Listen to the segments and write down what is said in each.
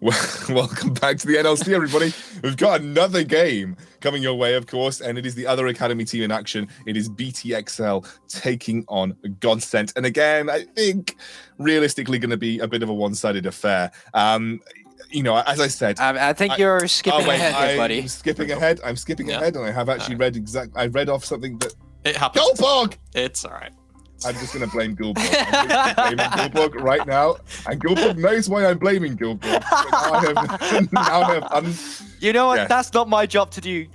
Welcome back to the NLC, everybody. We've got another game coming your way, of course, and it is the other Academy team in action. It is BTXL taking on Godsent. And again, I think realistically going to be a bit of a one-sided affair. You know, as I said, I think you're skipping ahead here, buddy. I'm skipping ahead, and I have actually I read off something that... It happens. Goldbog! It's all right. I'm just going to blame Gulbog. I'm just blaming Gulbog right now. And Gulbog knows why I'm blaming Gulbog. You know what? Yeah. That's not my job to do.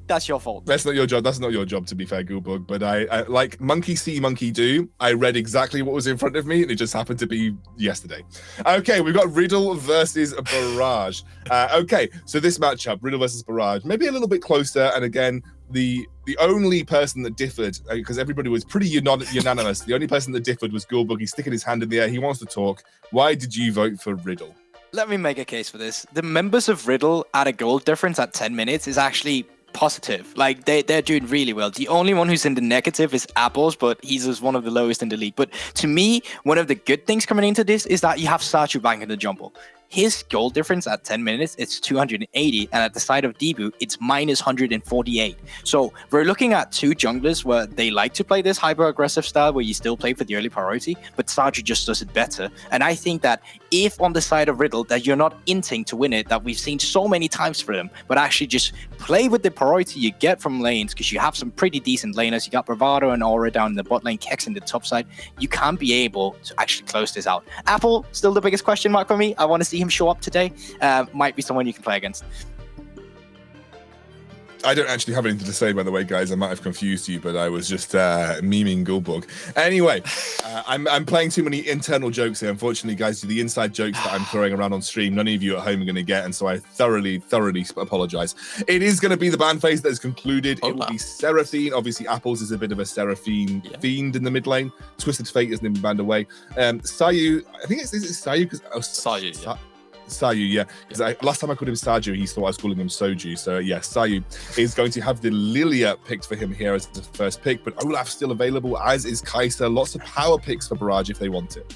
That's your fault. That's not your job. That's not your job, to be fair, Gulbog. But I like monkey see, monkey do. I read exactly what was in front of me, and it just happened to be yesterday. Okay, we've got Riddle versus Barrage. Okay, so this matchup, Riddle versus Barrage, maybe a little bit closer. And again, the only person that differed, because everybody was pretty unanimous, the only person that differed was Gulbog. He's sticking his hand in the air. He wants to talk. Why did you vote for Riddle? Let me make a case for this. The members of Riddle at a goal difference at 10 minutes is actually positive. Like, they're doing really well. The only one who's in the negative is Apples, but he's just one of the lowest in the league. But to me, one of the good things coming into this is that you have Saju back in the jumble. His goal difference at 10 minutes, it's 280, and at the side of debut, it's minus 148. So we're looking at two junglers where they like to play this hyper-aggressive style where you still play for the early priority, but Saju just does it better. And I think that if on the side of Riddle that you're not inting to win it, that we've seen so many times for them, but actually just play with the priority you get from lanes, because you have some pretty decent laners. You got Bravado and Aura down in the bot lane, Kex in the top side. You can be able to actually close this out. Apple, still the biggest question mark for me. I want to see him show up today. Might be someone you can play against. I don't actually have anything to say, by the way, guys. I might have confused you, but I was just memeing Gulbog. Anyway, I'm playing too many internal jokes here. Unfortunately, guys, the inside jokes that I'm throwing around on stream, none of you at home are going to get, and so I thoroughly apologize. It is going to be the ban phase that is concluded. It will be Seraphine. Obviously, Apples is a bit of a Seraphine fiend in the mid lane. Twisted Fate hasn't been banned away. Sayu, I think it's Sayu, because Sayu, yeah. Sayu, yeah. Because last time I called him Saju, he thought I was calling him Soju. So yeah, Sayu is going to have the Lilia picked for him here as the first pick, but Olaf's still available, as is Kai'Sa. Lots of power picks for Barrage if they want it.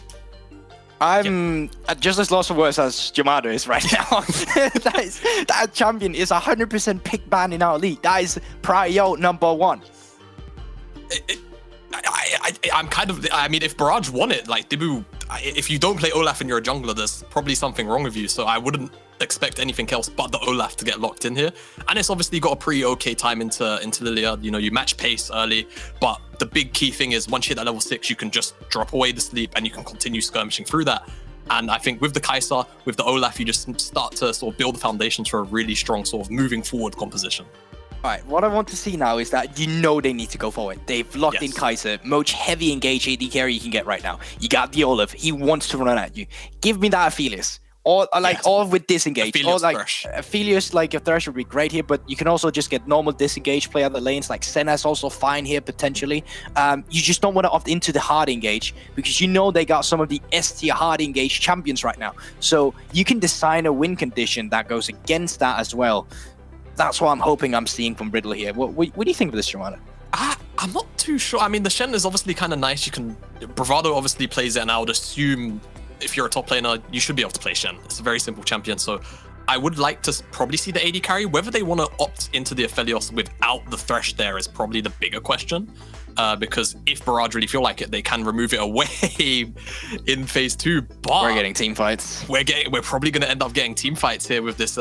I'm just as lost for words as Jamada is right now. that champion is 100% pick ban in our league. That is prio number one. I'm kind of, I mean, if Barrage won it, like, Dibu, if you don't play Olaf and you're a jungler, there's probably something wrong with you. So I wouldn't expect anything else but the Olaf to get locked in here. And it's obviously got a pretty okay time into Lilia. You know, you match pace early, but the big key thing is once you hit that level 6, you can just drop away the sleep and you can continue skirmishing through that. And I think with the Kai'Sa, with the Olaf, you just start to sort of build the foundations for a really strong sort of moving forward composition. All right, what I want to see now is that they need to go forward. They've locked in Kai'Sa, most heavy engage AD carry you can get right now. You got the Olaf, he wants to run at you. Give me that Aphelios. Or with disengage. Aphelios or like Thresh. Aphelios, like a Thresh would be great here, but you can also just get normal disengage, play other lanes. Like Senna's also fine here potentially. You just don't want to opt into the hard engage because you know they got some of the S tier hard engage champions right now. So you can design a win condition that goes against that as well. That's what I'm hoping I'm seeing from Riddle here. What do you think of this, Joanna? I'm not too sure. I mean, the Shen is obviously kind of nice. Bravado obviously plays it, and I would assume if you're a top laner, you should be able to play Shen. It's a very simple champion, so I would like to probably see the AD carry. Whether they want to opt into the Aphelios without the Thresh there is probably the bigger question. Because if Barrage really feel like it, they can remove it away in phase 2. But we're getting team fights. We're probably going to end up getting team fights here with this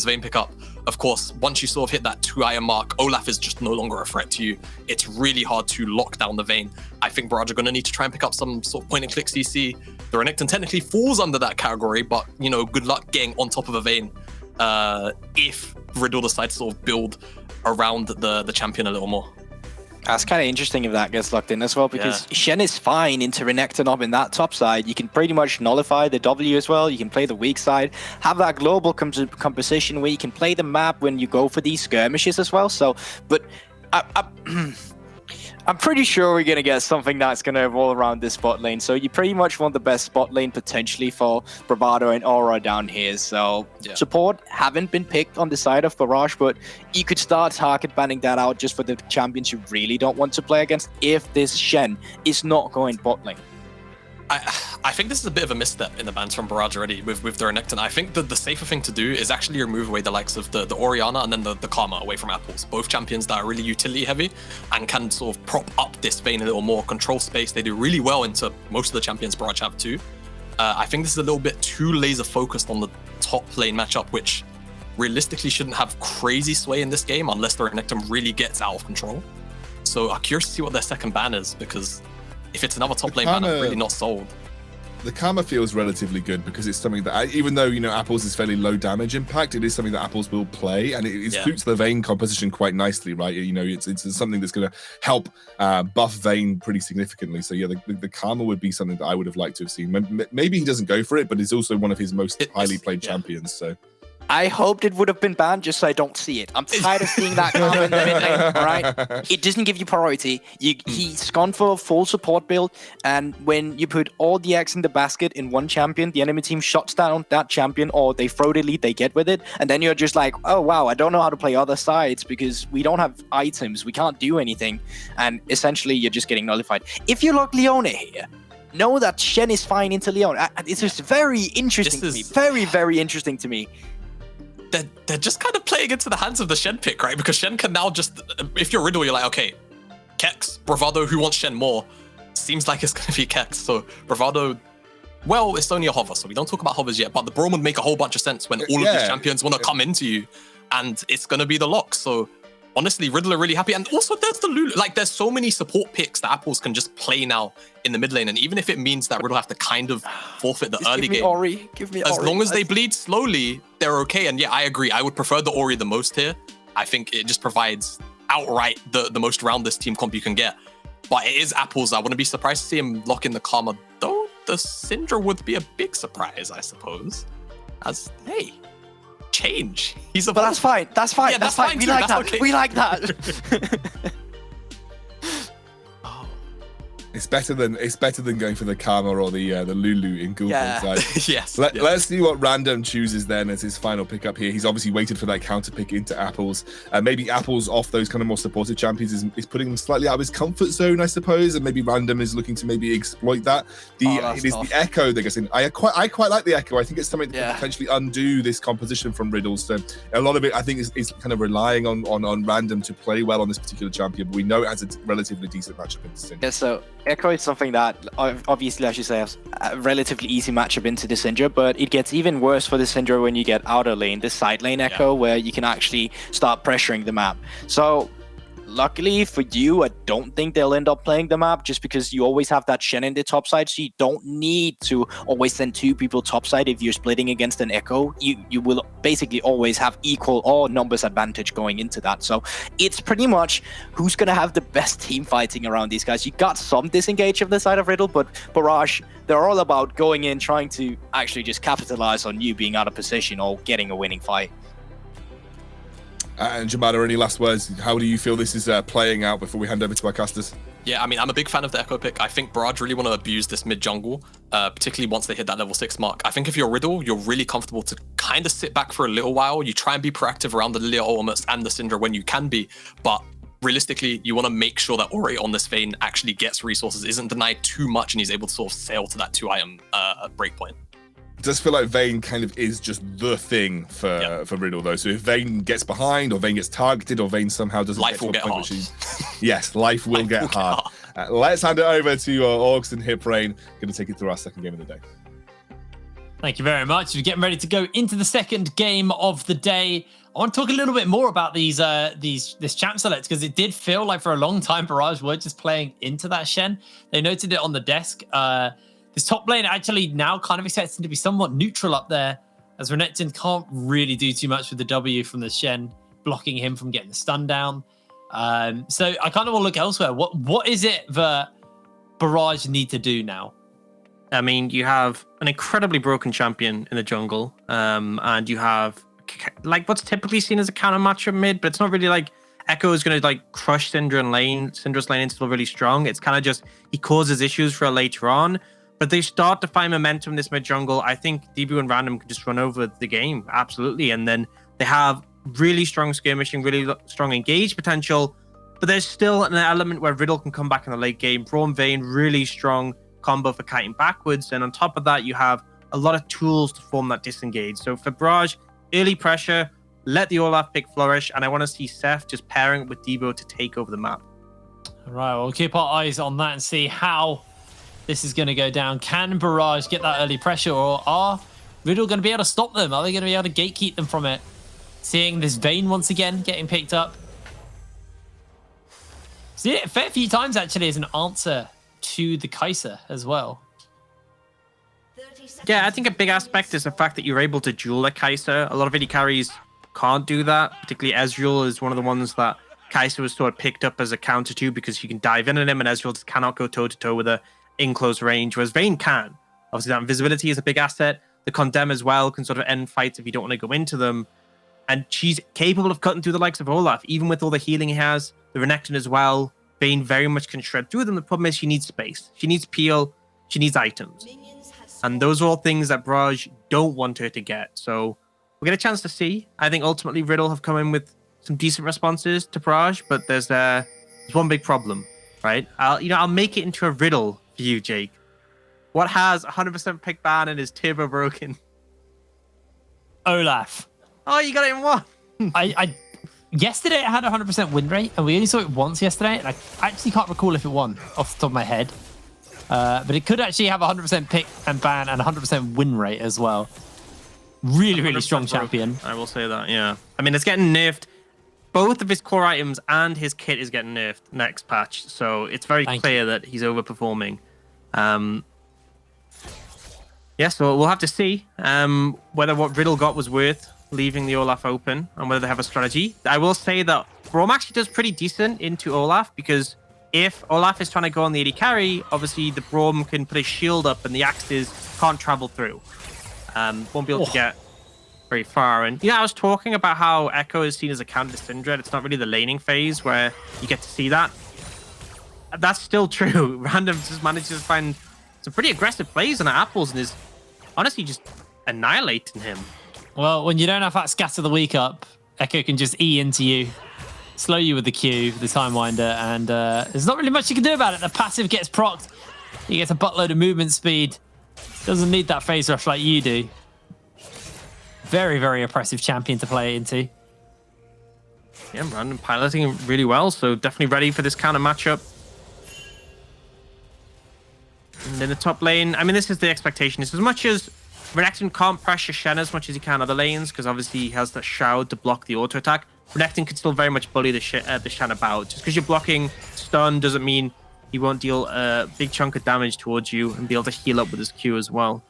Vayne pickup. Of course, once you sort of hit that 2-iron mark, Olaf is just no longer a threat to you. It's really hard to lock down the Vayne. I think Barrage are going to need to try and pick up some sort of point and click CC. The Renekton technically falls under that category, but you know, good luck getting on top of a Vayne if Riddle decides to sort of build around the champion a little more. That's kind of interesting if that gets locked in as well, because Shen is fine into Renekton up in that top side. You can pretty much nullify the W as well. You can play the weak side, have that global composition where you can play the map when you go for these skirmishes as well. So, but I'm pretty sure we're going to get something that's going to evolve around this bot lane. So you pretty much want the best bot lane potentially for Bravado and Aura down here. So support haven't been picked on the side of Barrage, but you could start target banning that out just for the champions you really don't want to play against if this Shen is not going bot lane. I think this is a bit of a misstep in the bans from Barrage already with the Renekton. I think that the safer thing to do is actually remove away the likes of the Orianna and then the Karma away from Apples. Both champions that are really utility heavy and can sort of prop up this Vayne a little more, control space. They do really well into most of the champions Barrage have too. I think this is a little bit too laser focused on the top lane matchup, which realistically shouldn't have crazy sway in this game unless the Renekton really gets out of control. So I'm curious to see what their second ban is, because if it's another top lane ban, I'm really not sold. The Karma feels relatively good because it's something that, even though, you know, Apples is fairly low damage impact, it is something that Apples will play, and it suits the Vayne composition quite nicely, right? You know, it's something that's going to help buff Vayne pretty significantly. So yeah, the Karma would be something that I would have liked to have seen. Maybe he doesn't go for it, but it's also one of his most highly played champions. So I hoped it would have been banned just so I don't see it. I'm tired of seeing that Karma in the mid lane, all right? It doesn't give you priority. He's gone for a full support build, and when you put all the eggs in the basket in one champion, the enemy team shuts down that champion, or they throw the lead, they get with it, and then you're just like, oh wow, I don't know how to play other sides because we don't have items, we can't do anything, and essentially you're just getting nullified. If you lock Leona here, know that Shen is fine into Leona. It's just very interesting to me. Very, very interesting to me. They're just kind of playing into the hands of the Shen pick, right? Because Shen can now just, if you're Riddle, you're like, okay, Kex, Bravado, who wants Shen more? Seems like it's going to be Kex. So Bravado, well, it's only a hover, so we don't talk about hovers yet, but the Braum would make a whole bunch of sense when all of these champions want to come into you, and it's going to be the lock. So honestly, Riddle are really happy. And also there's the Lulu. Like, there's so many support picks that Apples can just play now in the mid lane. And even if it means that Riddle have to kind of forfeit the early game, Give me as Ori. long as they bleed slowly, they're okay. And yeah, I agree. I would prefer the Ori the most here. I think it just provides outright the most roundless team comp you can get. But it is Apples. I wouldn't be surprised to see him lock in the Karma, though the Syndra would be a big surprise, I suppose. As, hey, change. He's a But that's fine. That's fine. Yeah, that's that's fine. fine We too. like That's that. okay. We like that. it's better than going for the Karma or the Lulu in Google side. Yes. Let's see what Random chooses then as his final pickup here. He's obviously waited for that counter pick into Apples. Maybe Apples off those kind of more supportive champions is putting him slightly out of his comfort zone, I suppose, and maybe Random is looking to maybe exploit that. It is the Echo that gets in. I quite like the Echo. I think it's something that can potentially undo this composition from Riddle. So a lot of it, I think, is kind of relying on Random to play well on this particular champion. But we know it has a relatively decent matchup in Syndra. Yeah, so Echo is something that obviously I should say has a relatively easy matchup into the Syndra, but it gets even worse for the Syndra when you get outer lane, the side lane Echo, where you can actually start pressuring the map. So luckily for you, I don't think they'll end up playing the map just because you always have that Shen in the top side, so you don't need to always send two people top side if you're splitting against an Echo. You will basically always have equal or numbers advantage going into that. So it's pretty much who's going to have the best team fighting around these guys. You got some disengage of the side of Riddle, but Barrage, they're all about going in, trying to actually just capitalize on you being out of position or getting a winning fight. And Jamada, any last words? How do you feel this is playing out before we hand over to our casters? Yeah, I mean, I'm a big fan of the Echo pick. I think Barrage really want to abuse this mid jungle, particularly once they hit that level 6 mark. I think if you're Riddle, you're really comfortable to kind of sit back for a little while. You try and be proactive around the Lilia ultimates and the Syndra when you can be, but realistically, you want to make sure that Ori on this Vayne actually gets resources, isn't denied too much, and he's able to sort of sail to that 2-item breakpoint. It does feel like Vayne kind of is just the thing for Riddle, though. So if Vayne gets behind, or Vayne gets targeted, or Vayne somehow doesn't life will get get hard. hard. Yes, life will get hard. Let's hand it over to Orcs and Hiprain. Going to take it through our second game of the day. Thank you very much. We're getting ready to go into the second game of the day. I want to talk a little bit more about this champ select, because it did feel like for a long time Barrage were just playing into that Shen. They noted it on the desk. This top lane actually now kind of expecting to be somewhat neutral up there, as Renekton can't really do too much with the W from the Shen, blocking him from getting the stun down. So I kind of want to look elsewhere. What is it that Barrage need to do now? I mean, you have an incredibly broken champion in the jungle, and you have like what's typically seen as a counter matchup mid, but it's not really like Echo is going to like crush Syndra lane. Syndra's lane is still really strong. It's kind of just he causes issues for later on. But they start to find momentum in this mid jungle. I think Debu and Random can just run over the game, absolutely. And then they have really strong skirmishing, really strong engage potential. But there's still an element where Riddle can come back in the late game. Braum Vayne, really strong combo for kiting backwards. And on top of that, you have a lot of tools to form that disengage. So for Barrage, early pressure, let the Olaf pick flourish, and I want to see Seth just pairing with Debo to take over the map. All right, we'll keep our eyes on that and see how this is going to go down. Can Barrage get that early pressure, or are Riddle going to be able to stop them? Are they going to be able to gatekeep them from it? Seeing this Vayne once again getting picked up. See it a fair few times actually as an answer to the Kai'Sa as well. Yeah, I think a big aspect is the fact that you're able to duel a Kai'Sa. A lot of AD carries can't do that. Particularly Ezreal is one of the ones that Kai'Sa was sort of picked up as a counter to, because you can dive in on him and Ezreal just cannot go toe-to-toe with her in close range, whereas Vayne can. Obviously, that invisibility is a big asset. The Condemn as well can sort of end fights if you don't want to go into them. And she's capable of cutting through the likes of Olaf, even with all the healing he has. The Renekton as well. Vayne very much can shred through them. The problem is she needs space. She needs peel. She needs items. And those are all things that Barrage don't want her to get. So we'll get a chance to see. I think ultimately Riddle have come in with some decent responses to Barrage, but there's one big problem, right? I'll make it into a riddle for you, Jake. What has 100% pick ban and is turbo broken? Olaf. Oh, you got it in one. Yesterday it had 100% win rate, and we only saw it once yesterday, and I actually can't recall if it won off the top of my head. But it could actually have 100% pick and ban and 100% win rate as well. Really, really strong champion. I will say that, yeah. I mean, it's getting nerfed. Both of his core items and his kit is getting nerfed next patch, so it's very clear that he's overperforming. Yeah, so we'll have to see whether what Riddle got was worth leaving the Olaf open and whether they have a strategy. I will say that Braum actually does pretty decent into Olaf, because if Olaf is trying to go on the AD carry, obviously the Braum can put his shield up and the axes can't travel through. Won't be able to get very far. And I was talking about how Echo is seen as a counter to Syndra. It's not really the laning phase where you get to see that. That's still true. Random just manages to find some pretty aggressive plays on Apples and is honestly just annihilating him. Well, when you don't have that scatter the weak up, Echo can just E into you, slow you with the Q, the Time Winder, and there's not really much you can do about it. The passive gets procced. He gets a buttload of movement speed. Doesn't need that phase rush like you do. Very, very oppressive champion to play into. Yeah, Random piloting really well, so definitely ready for this kind of matchup. And in the top lane, I mean, this is the expectation. It's as much as Renekton can't pressure Shen as much as he can other lanes, because obviously he has the Shroud to block the auto attack. Renekton can still very much bully the Shen about. Just because you're blocking stun doesn't mean he won't deal a big chunk of damage towards you and be able to heal up with his Q as well.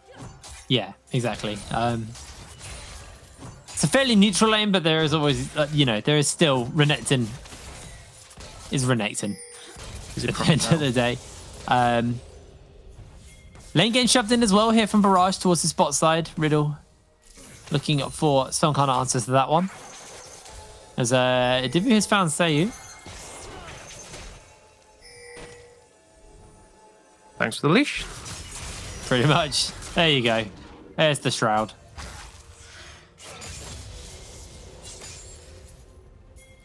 Yeah, exactly. It's a fairly neutral lane, but there is always, there is still Renekton is Renekton at the end of the day. Lane getting shoved in as well here from Barrage towards the spot side. Riddle looking up for some kind of answers to that one. As Dibu has found Sayu. Thanks for the leash. Pretty much. There you go. There's the Shroud.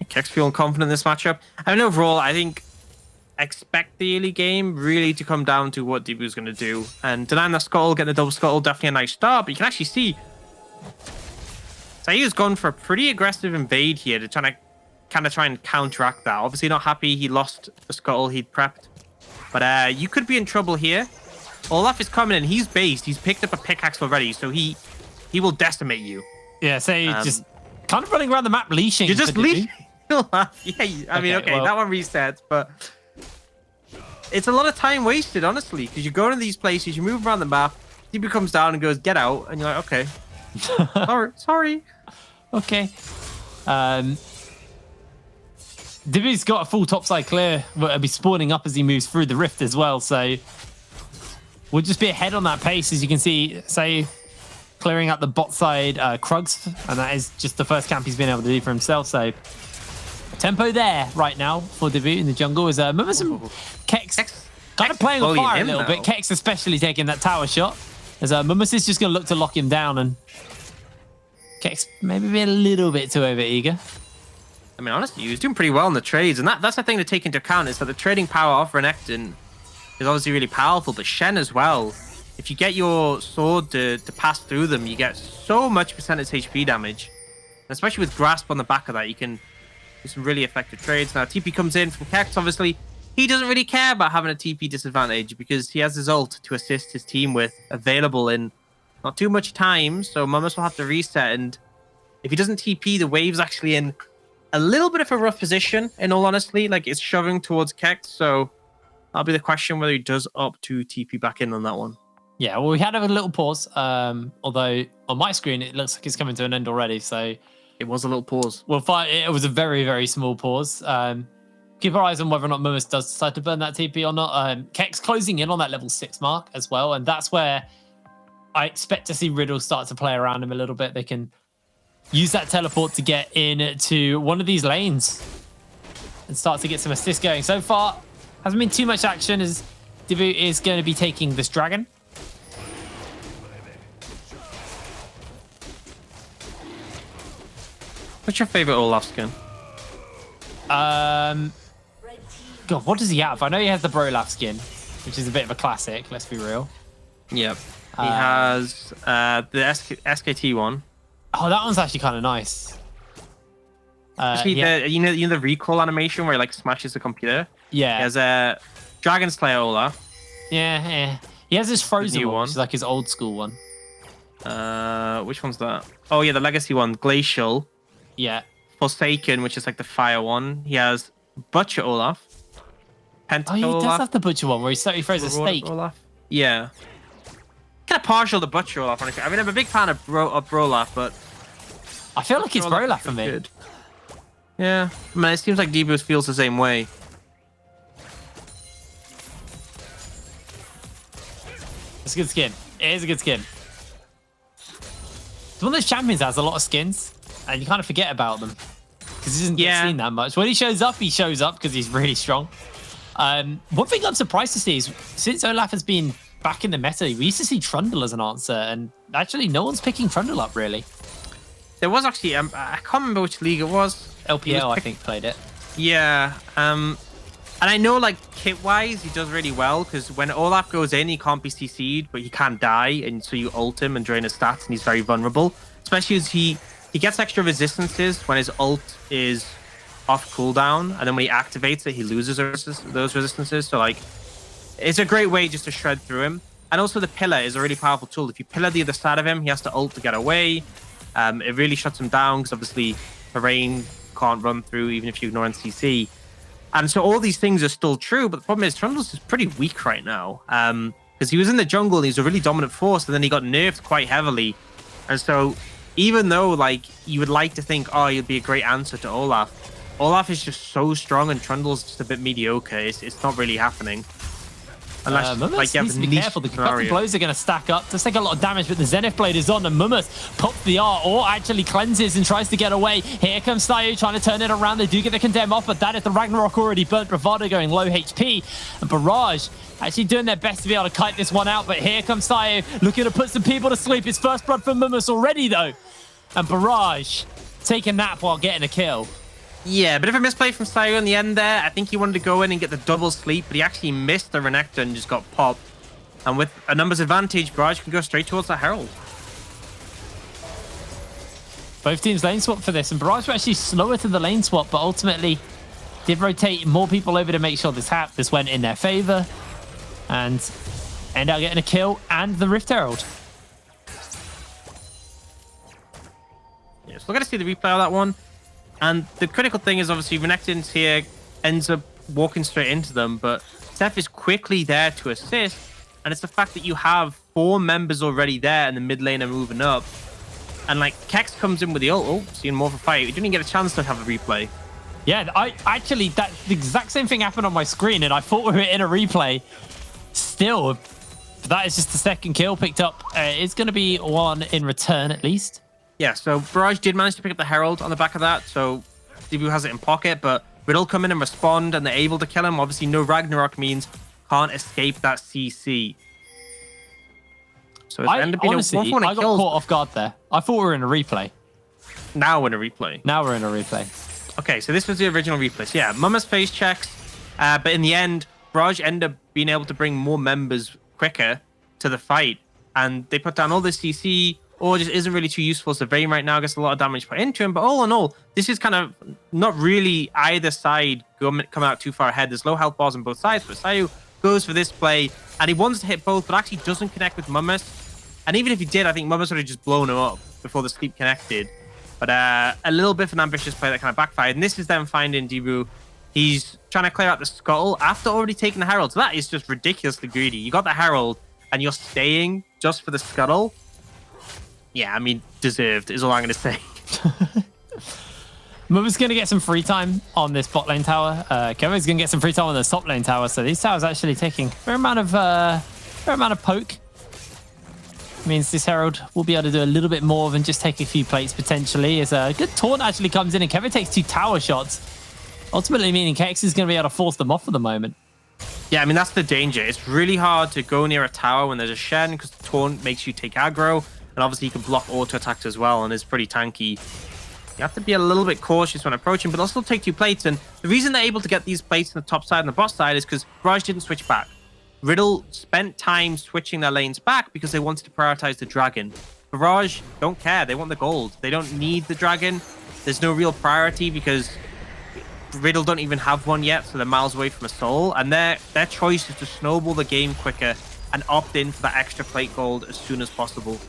Kex feeling confident in this matchup. I mean, overall, I think expect the early game really to come down to what Dibu's going to do. And denying the scuttle, getting the double scuttle, definitely a nice start. But you can actually see Sayu's gone for a pretty aggressive invade here to try and counteract that. Obviously not happy he lost the scuttle he'd prepped. But you could be in trouble here. Olaf is coming in. He's based. He's picked up a pickaxe already, so he will decimate you. Yeah, Sayu just kind of running around the map leashing. You're just leashing. Yeah, I mean, okay, well, that one resets, but it's a lot of time wasted, honestly, because you go to these places, you move around the map, Dibu comes down and goes, get out, and you're like, okay. sorry. Okay. Dibu's got a full topside clear, but it'll be spawning up as he moves through the rift as well, so we'll just be ahead on that pace, as you can see, say, clearing out the bot side Krugs, and that is just the first camp he's been able to do for himself, so tempo there right now for Dibu in the jungle is remember some Kex kind of playing on fire a little bit. Kex especially taking that tower shot, as Mumus is just going to look to lock him down, and Kex maybe be a little bit too over-eager. I mean, honestly, he was doing pretty well in the trades, and that's the thing to take into account, is that the trading power of Renekton is obviously really powerful, but Shen as well. If you get your sword to pass through them, you get so much percentage HP damage. And especially with Grasp on the back of that, you can do some really effective trades. Now, TP comes in from Kex. Obviously, he doesn't really care about having a TP disadvantage because he has his ult to assist his team with available in not too much time. So Mummus will have to reset. And if he doesn't TP, the wave's actually in a little bit of a rough position, in all honesty. Like, it's shoving towards Kex. So that'll be the question whether he does opt to TP back in on that one. Yeah, well, we had a little pause. Although on my screen, it looks like it's coming to an end already. So it was a little pause. We'll find it was a very, very small pause. Keep our eyes on whether or not Mummus does decide to burn that TP or not. Kex closing in on that level 6 mark as well. And that's where I expect to see Riddle start to play around him a little bit. They can use that teleport to get into one of these lanes and start to get some assists going. So far, hasn't been too much action as Dibu is going to be taking this dragon. What's your favorite Olaf skin? God, what does he have? I know he has the Brolaf skin, which is a bit of a classic. Let's be real. Yep. He has the SKT one. Oh, that one's actually kind of nice. You know the recall animation where he like smashes the computer. Yeah. He has a Dragon Slayer Olaf. Yeah. He has his frozen new one, one. which is like his old school one. Which one's that? Oh yeah, the Legacy one, Glacial. Yeah. Forsaken, which is like the fire one. He has Butcher Olaf. Pentacle Oh, he does Olaf. have the butcher one where he throws a steak. Olaf. Yeah. Kind of partial to Butcher Olaf, honestly. I mean, I'm a big fan of Brolaf, but I feel like it's Brolaf for me. good. Yeah. I mean, it seems like Debu feels the same way. It's a good skin. It is a good skin. It's one of those champions that has a lot of skins, and you kind of forget about them because he doesn't get seen that much. When he shows up because he's really strong. One thing I'm surprised to see is since Olaf has been back in the meta, we used to see Trundle as an answer, and actually no one's picking Trundle up really. There was actually, I can't remember which league it was. LPL, I think, played it. Yeah. And I know, like, kit-wise, he does really well, because when Olaf goes in, he can't be CC'd, but he can't die, and so you ult him and drain his stats, and he's very vulnerable. Especially as he gets extra resistances when his ult is off cooldown, and then when he activates it, he loses those resistances. So, like, it's a great way just to shred through him. And also, the pillar is a really powerful tool. If you pillar the other side of him, he has to ult to get away. It really shuts him down, because obviously, terrain can't run through, even if you ignore NCC. And so all these things are still true, but the problem is Trundle's is pretty weak right now. Because he was in the jungle and he was a really dominant force, and then he got nerfed quite heavily. And so even though like you would like to think, oh, he'd be a great answer to Olaf, Olaf is just so strong and Trundle's just a bit mediocre. It's not really happening. Unless like you have needs a to be niche careful. The scenario. blows are going to stack up. Does take a lot of damage, but the Zenith Blade is on, and Mummus pops the R, or actually cleanses and tries to get away. Here comes Sayu trying to turn it around. They do get the condemn off, but that is the Ragnarok already burnt. Bravado going low HP, and Barrage actually doing their best to be able to kite this one out. But here comes Sayu looking to put some people to sleep. His first blood from Mummus already though, and Barrage taking that while getting a kill. Yeah, bit of a misplay from Sayu in the end there. I think he wanted to go in and get the double sleep, but he actually missed the Renekton and just got popped. And with a numbers advantage, Barrage can go straight towards the Herald. Both teams lane swap for this, and Barrage were actually slower to the lane swap, but ultimately did rotate more people over to make sure this went in their favor, and end up getting a kill and the Rift Herald. Yeah, so we're going to see the replay of that one. And the critical thing is obviously Renekton's here, ends up walking straight into them, but Seth is quickly there to assist. And it's the fact that you have 4 members already there and the mid lane are moving up. And like Kex comes in with the ult. Oh, seeing more of a fight. We didn't get a chance to have a replay. Yeah, I actually, the exact same thing happened on my screen, and I thought we were in a replay. Still, that is just the second kill picked up. It's going to be one in return at least. Yeah, so Barrage did manage to pick up the Herald on the back of that, so Dibu has it in pocket, but Riddle come in and respond, and they're able to kill him. Obviously, no Ragnarok means can't escape that CC. So it's ended up being honestly, a 1-1 I got caught off guard there. I thought we were in a replay. Now we're in a replay. Now we're in a replay. Okay, so this was the original replay. So yeah, Mummus face checks, but in the end, Barrage end up being able to bring more members quicker to the fight, and they put down all this CC, or just isn't really too useful. So Vayne right now gets a lot of damage put into him, but all in all, this is kind of not really either side coming out too far ahead. There's low health bars on both sides, but Sayu goes for this play, and he wants to hit both, but actually doesn't connect with Mummus. And even if he did, I think Mummus would have just blown him up before the sleep connected. But a little bit of an ambitious play that kind of backfired. And this is them finding Debu. He's trying to clear out the scuttle after already taking the Herald. So that is just ridiculously greedy. You got the Herald, and you're staying just for the scuttle. Yeah, I mean, deserved is all I'm going to say. Mumma's going to get some free time on this bot lane tower. Kevo's going to get some free time on the top lane tower. So these towers actually taking a fair amount of poke. Means this Herald will be able to do a little bit more than just take a few plates potentially. As a good taunt actually comes in, and Kevo takes 2 tower shots. Ultimately meaning Kex is going to be able to force them off for the moment. Yeah, I mean, that's the danger. It's really hard to go near a tower when there's a Shen, because the taunt makes you take aggro. And obviously you can block auto attacks as well, and it's pretty tanky. You have to be a little bit cautious when approaching, but they'll still take 2 plates. And the reason they're able to get these plates on the top side and the bot side is because Barrage didn't switch back. Riddle spent time switching their lanes back because they wanted to prioritize the dragon. Barrage don't care. They want the gold. They don't need the dragon. There's no real priority because Riddle don't even have one yet, so they're miles away from a soul. And their choice is to snowball the game quicker and opt in for that extra plate gold as soon as possible.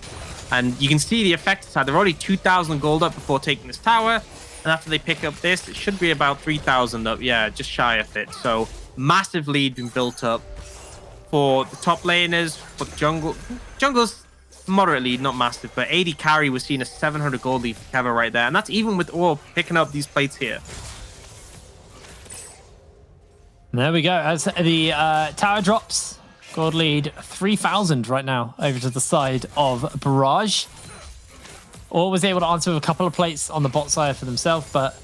And you can see the effect side. They're already 2,000 gold up before taking this tower. And after they pick up this, it should be about 3,000 up. Yeah, just shy of it. So massive lead being built up for the top laners, for the jungle. Jungle's moderate lead, not massive, but AD carry was seen as 700 gold lead for Kevo right there. And that's even with Orb picking up these plates here. There we go. As the tower drops, gold lead 3,000 right now over to the side of Barrage. Or was able to answer with a couple of plates on the bot side for themselves, but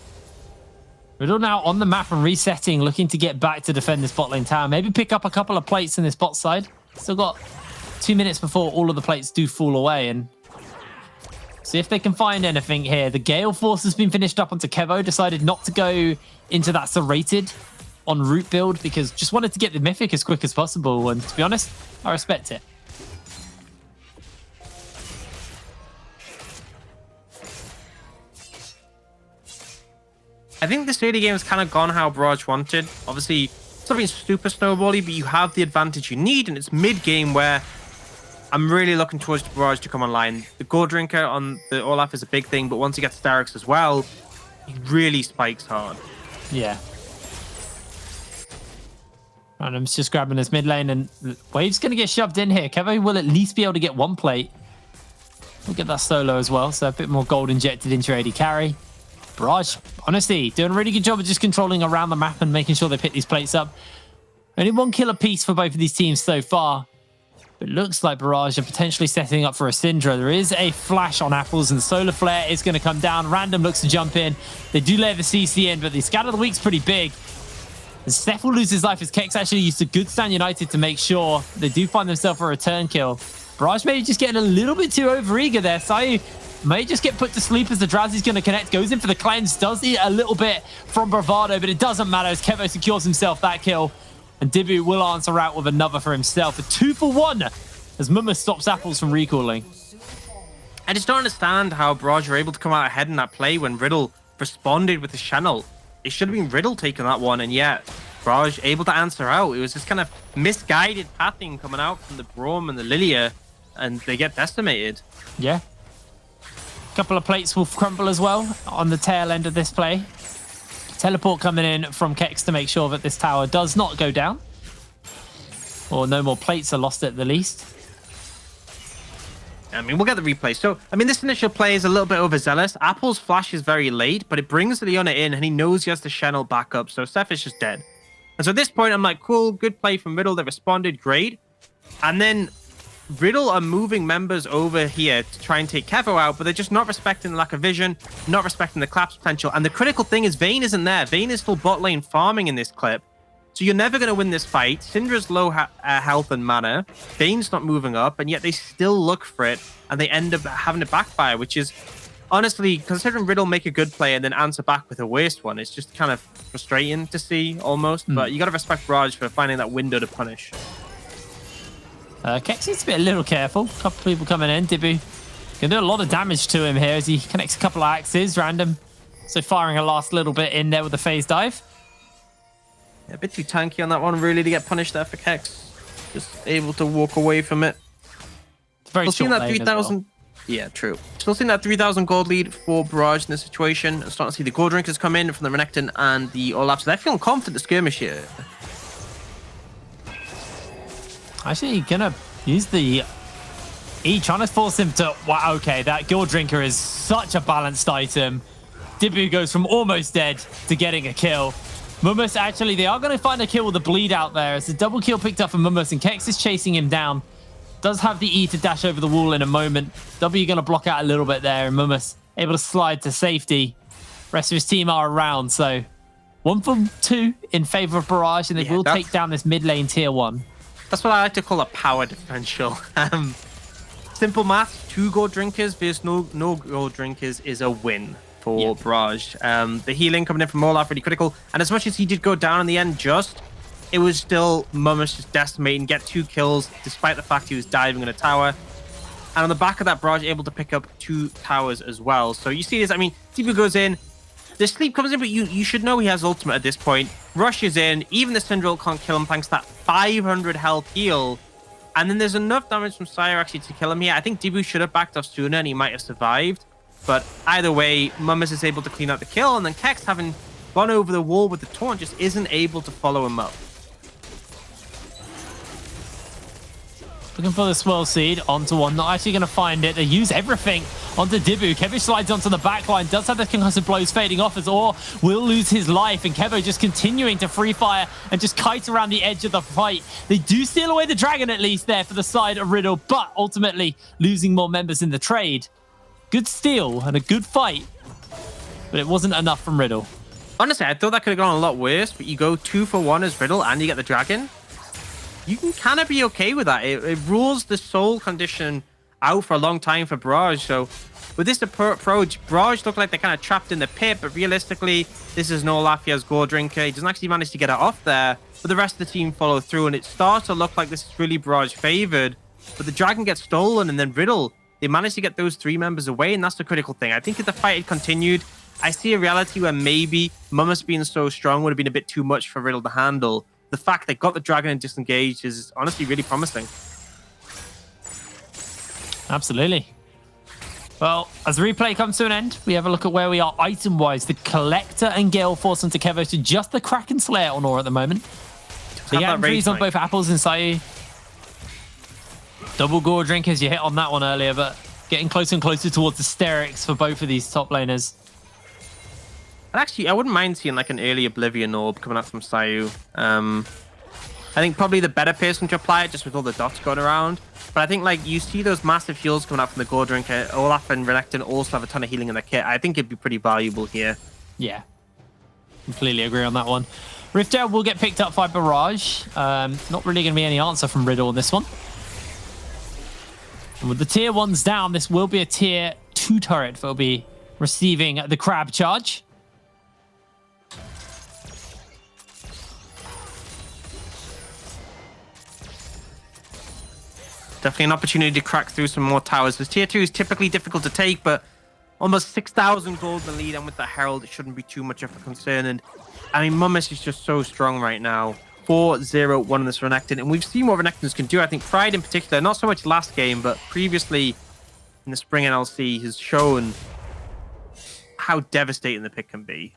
Riddle now on the map and resetting, looking to get back to defend this bot lane tower. Maybe pick up a couple of plates in this bot side. Still got 2 minutes before all of the plates do fall away, and see if they can find anything here. The Gale Force has been finished up onto Kevo, decided not to go into that serrated on root build because just wanted to get the mythic as quick as possible, and to be honest, I respect it. I think this early game has kind of gone how Barrage wanted. Obviously, something super snowbally, but you have the advantage you need, and it's mid-game where I'm really looking towards Barrage to come online. The Gold Drinker on the Olaf is a big thing, but once he gets Starix as well, he really spikes hard. Yeah. Random's just grabbing his mid lane, and Wave's going to get shoved in here. Kevo will at least be able to get 1 plate. We'll get that solo as well, so a bit more gold injected into AD carry. Barrage, honestly, doing a really good job of just controlling around the map and making sure they pick these plates up. Only 1 kill apiece for both of these teams so far. But it looks like Barrage are potentially setting up for a Syndra. There is a flash on Apples, and Solar Flare is going to come down. Random looks to jump in. They do lay the CC in, but the Scatter of the Week's pretty big. And Steph will lose his life as Kex actually used a good stand United to make sure they do find themselves a return kill. Barrage maybe just getting a little bit too overeager there. Sayu may just get put to sleep as the Drowsy's going to connect. Goes in for the cleanse. Does eat a little bit from Bravado, but it doesn't matter as Kevo secures himself that kill. And Dibu will answer out with another for himself. A 2 for 1 as Mumma stops Apples from recalling. I just don't understand how Barrage were able to come out ahead in that play when Riddle responded with the channel. It should have been Riddle taking that one, and yet Barrage able to answer out. It was just kind of misguided pathing coming out from the Braum and the Lilia, and they get decimated. Yeah. A couple of plates will crumble as well on the tail end of this play. Teleport coming in from Kex to make sure that this tower does not go down. Or no more plates are lost at the least. I mean, we'll get the replay. So, I mean, this initial play is a little bit overzealous. Apple's flash is very late, but it brings Leona in, and he knows he has the channel back up, so Steph is just dead. And so at this point, I'm like, cool, good play from Riddle. They responded, great. And then Riddle are moving members over here to try and take Kevo out, but they're just not respecting the lack of vision, not respecting the collapse potential. And the critical thing is Vayne isn't there. Vayne is full bot lane farming in this clip. So you're never going to win this fight. Syndra's low health and mana. Vayne's not moving up, and yet they still look for it, and they end up having to backfire, which is honestly, considering Riddle make a good play and then answer back with a waste one, it's just kind of frustrating to see almost. But you got to respect Barrage for finding that window to punish. Kex needs to be a little careful. A couple of people coming in. Dibu can do a lot of damage to him here as he connects a couple of axes. Random. So firing a last little bit in there with the phase dive. Yeah, a bit too tanky on that one, really, to get punished there for Kex. Just able to walk away from it. It's very Still seeing short that lane as 3,000. well. Yeah, true. Still seeing that 3,000 gold lead for Barrage in this situation. I'm starting to see the gold drinkers come in from the Renekton and the Olaf. So they're feeling confident to skirmish here. Actually, gonna use the E, trying to force him to... Wow, okay, that Guild Drinker is such a balanced item. Dibu goes from almost dead to getting a kill. Mummus, actually, they are going to find a kill with the bleed out there. It's a double kill picked up from Mummus, and Kex is chasing him down. Does have the E to dash over the wall in a moment. W going to block out a little bit there, and Mummus able to slide to safety. Rest of his team are around, so 1 for 2 in favor of Barrage, and they will take down this mid lane tier 1. That's what I like to call a power differential. Simple math, 2 gold drinkers versus no gold drinkers is a win for Barrage. The healing coming in from Olaf really critical. And as much as he did go down in the end, it was still Mummus just decimating, get 2 kills, despite the fact he was diving in a tower. And on the back of that, Barrage able to pick up 2 towers as well. So you see this, I mean, Tibu goes in, the sleep comes in, but you should know he has ultimate at this point. Rushes in, even the Syndril can't kill him thanks to that 500 health heal. And then there's enough damage from Sire actually to kill him here. I think Dibu should have backed off sooner and he might have survived. But either way, Mummus is able to clean out the kill, and then Kex, having gone over the wall with the taunt, just isn't able to follow him up. Looking for the swirl seed onto one. Not actually going to find it. They use everything onto Dibu. Kevo slides onto the back line. Does have the concussive blows fading off as Or will lose his life. And Kevo just continuing to free fire and just kite around the edge of the fight. They do steal away the dragon at least there for the side of Riddle, but ultimately losing more members in the trade. Good steal and a good fight, but it wasn't enough from Riddle. Honestly, I thought that could have gone a lot worse, but you go 2 for 1 as Riddle and you get the dragon. You can kind of be okay with that. It rules the soul condition out for a long time for Barrage. So with this approach, Barrage look like they're kind of trapped in the pit, but realistically, this is no Lafia's Gold Drinker. He doesn't actually manage to get it off there, but the rest of the team follow through, and it starts to look like this is really Barrage favored. But the dragon gets stolen, and then Riddle, they manage to get those 3 members away, and that's the critical thing. I think if the fight had continued, I see a reality where maybe Mummus being so strong would have been a bit too much for Riddle to handle. The fact they got the dragon and disengaged is honestly really promising. Absolutely. Well, as the replay comes to an end, we have a look at where we are item-wise. The Collector and Gale force onto Kevo to just the Kraken Slayer on Or at the moment. The entries on both Apples and Sayu. Double Gore Drinkers, you hit on that one earlier, but getting closer and closer towards the Sterix for both of these top laners. And actually, I wouldn't mind seeing like an early Oblivion Orb coming out from Sayu. I think probably the better person to apply it, just with all the dots going around. But I think like you see those massive heals coming out from the Gore Drinker. Olaf and Renekton also have a ton of healing in their kit. I think it'd be pretty valuable here. Yeah, completely agree on that one. Rift Gel will get picked up by Barrage. Not really going to be any answer from Riddle on this one. And with the tier 1s down, this will be a tier 2 turret that will be receiving the crab charge. Definitely an opportunity to crack through some more towers. This tier 2 is typically difficult to take, but almost 6,000 gold in the lead, and with the Herald, it shouldn't be too much of a concern. And I mean, Mummus is just so strong right now. 4-0-1 in this Renekton, and we've seen what Renektons can do. I think Pride in particular, not so much last game, but previously in the spring NLC, has shown how devastating the pick can be.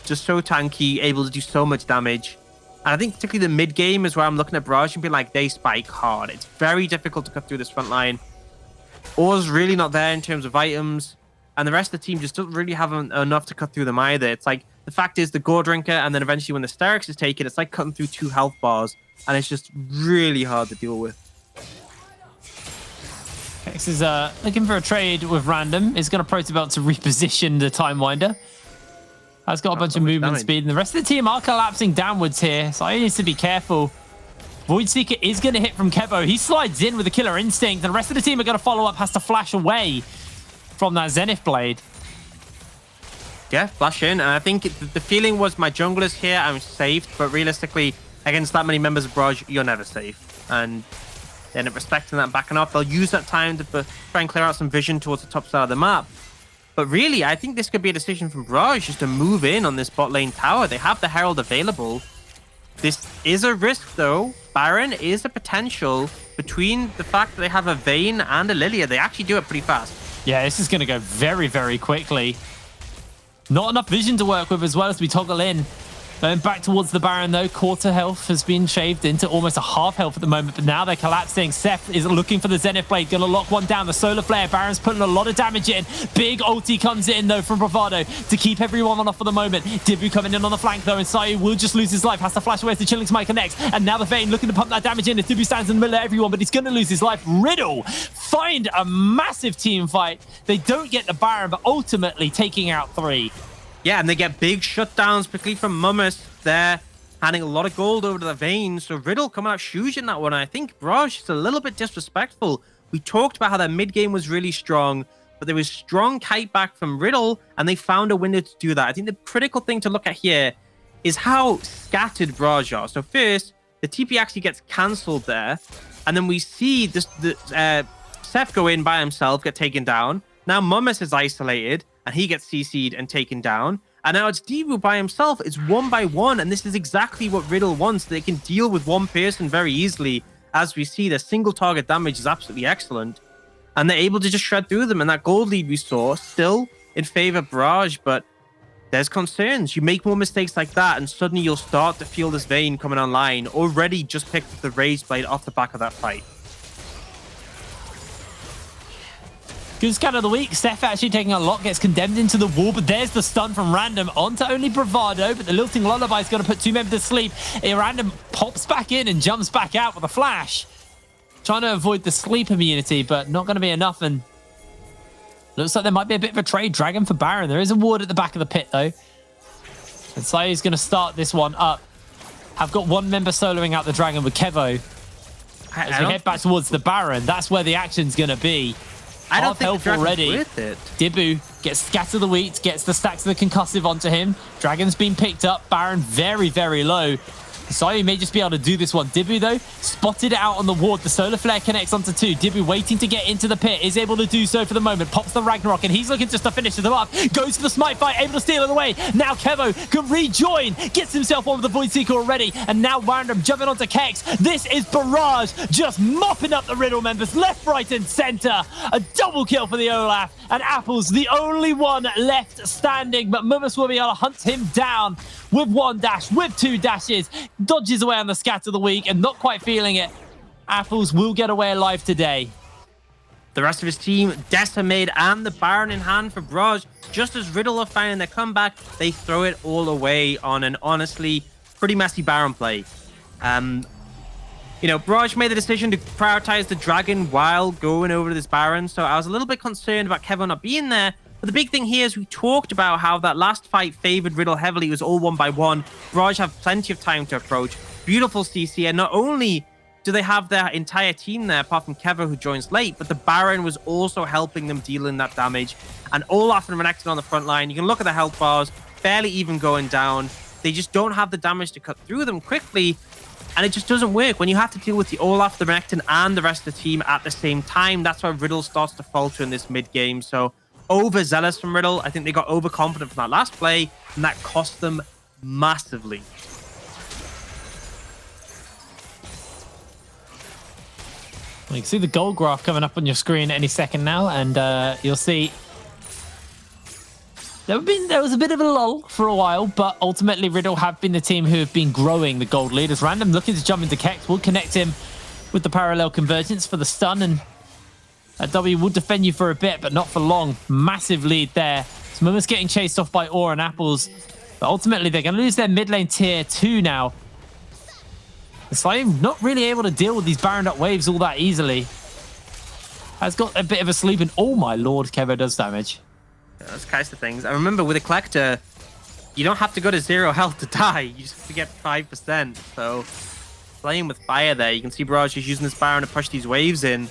Just so tanky, able to do so much damage. And I think particularly the mid game is where I'm looking at Barrage and being like, they spike hard. It's very difficult to cut through this front line. Or's really not there in terms of items, and the rest of the team just doesn't really have enough to cut through them either. It's like, the fact is the Gore Drinker, and then eventually when the Sterix is taken, it's like cutting through 2 health bars, and it's just really hard to deal with. Kex is looking for a trade with Random. Is going to Protobelt to reposition the Time Winder. Has got a bunch of movement speed, and the rest of the team are collapsing downwards here, so he needs to be careful. Void Seeker is going to hit from Kevo. He slides in with a Killer Instinct, and the rest of the team are going to follow up, has to flash away. from that Zenith Blade. Yeah, flash in. And I think the feeling was my jungler's here, I'm safe. But realistically, against that many members of Barrage, you're never safe. And they end up respecting that and backing off. They'll use that time to try and clear out some vision towards the top side of the map. But really, I think this could be a decision from Barrage just to move in on this bot lane tower. They have the Herald available. This is a risk, though. Baron is a potential. Between the fact that they have a Vayne and a Lilia, they actually do it pretty fast. Yeah, this is going to go very, very quickly. Not enough vision to work with as well as we toggle in. Going back towards the Baron, though. Quarter health has been shaved into almost a half health at the moment, but now they're collapsing. Seth is looking for the Zenith Blade, going to lock one down. The Solar Flare, Baron's putting a lot of damage in. Big ulti comes in, though, from Bravado to keep everyone off for the moment. Dibu coming in on the flank, though, and Sayu will just lose his life. Has to flash away as the Chilling Smite connects. And now the Vayne looking to pump that damage in as Dibu stands in the middle of everyone, but he's going to lose his life. Riddle find a massive team fight. They don't get the Baron, but ultimately taking out 3. Yeah, and they get big shutdowns, particularly from Mummus. They're handing a lot of gold over to the Vayne, so Riddle coming out huge in that one. I think Barrage is a little bit disrespectful. We talked about how their mid game was really strong, but there was strong kite back from Riddle, and they found a window to do that. I think the critical thing to look at here is how scattered Barrage are. So first, the TP actually gets cancelled there, and then we see this Seth go in by himself, get taken down. Now Mummus is isolated, and he gets CC'd and taken down. And now it's Dibu by himself. It's 1 by 1, and this is exactly what Riddle wants. They can deal with one person very easily. As we see, their single target damage is absolutely excellent. And they're able to just shred through them. And that gold lead we saw, still in favor of Barrage, but there's concerns. You make more mistakes like that, and suddenly you'll start to feel this Vayne coming online. Already just picked up the Rage Blade off the back of that fight. Good scan of the week. Seth actually taking a lot, gets condemned into the wall, but there's the stun from Random onto only Bravado, but the Lilting Lullaby is going to put 2 members to sleep. Random pops back in and jumps back out with a flash. Trying to avoid the sleep immunity, but not going to be enough, and looks like there might be a bit of a trade. Dragon for Baron. There is a ward at the back of the pit, though. And Sayu's going to start this one up. I've got 1 member soloing out the Dragon with Kevo. As we head back towards the Baron, that's where the action's going to be. I don't think the already. Worth it. Dibu gets Scatter the Wheat, gets the stacks of the concussive onto him. Dragon's been picked up. Baron very, very low. Sayu may just be able to do this one. Dibu, though, spotted it out on the ward. The Solar Flare connects onto 2. Dibu waiting to get into the pit, is able to do so for the moment. Pops the Ragnarok, and he's looking just to finish them up. Goes for the Smite fight, able to steal it away. Now Kevo can rejoin. Gets himself on with the Void Seeker already. And now Random jumping onto Kex. This is Barrage just mopping up the Riddle members left, right, and center. A double kill for the Olaf. And Apple's the only one left standing. But Mummus will be able to hunt him down with 1 dash, with 2 dashes. Dodges away on the Scatter of the week and not quite feeling it. Apples will get away alive today. The rest of his team, Decimate and the Baron in hand for Barrage. Just as Riddle are finding their comeback, they throw it all away on an honestly pretty messy Baron play. You know, Barrage made the decision to prioritize the Dragon while going over to this Baron, so I was a little bit concerned about Kevin not being there. But the big thing here is we talked about how that last fight favored Riddle heavily. It was all 1 by 1. Barrage have plenty of time to approach. Beautiful CC, and not only do they have their entire team there, apart from Kevo who joins late, but the Baron was also helping them deal in that damage. And Olaf and Renekton on the front line. You can look at the health bars, barely even going down. They just don't have the damage to cut through them quickly, and it just doesn't work. When you have to deal with the Olaf, the Renekton, and the rest of the team at the same time, that's where Riddle starts to falter in this mid-game. So overzealous from Riddle. I think they got overconfident from that last play, and that cost them massively. You can see the goal graph coming up on your screen any second now, and you'll see there was a bit of a lull for a while, but ultimately Riddle have been the team who have been growing the gold lead. As Random looking to jump into Kex will connect him with the parallel convergence for the stun, and W will defend you for a bit, but not for long. Massive lead there. So Mummus getting chased off by Aura and Apples, but ultimately they're going to lose their mid lane tier 2 now. It's like not really able to deal with these Baron up waves all that easily. Has got a bit of a sleep, and oh my lord, Kevo does damage. Yeah, those kinds of things. I remember with a Collector, you don't have to go to 0 health to die. You just have to get 5%. So playing with fire there, you can see Barrage is using this Baron to push these waves in.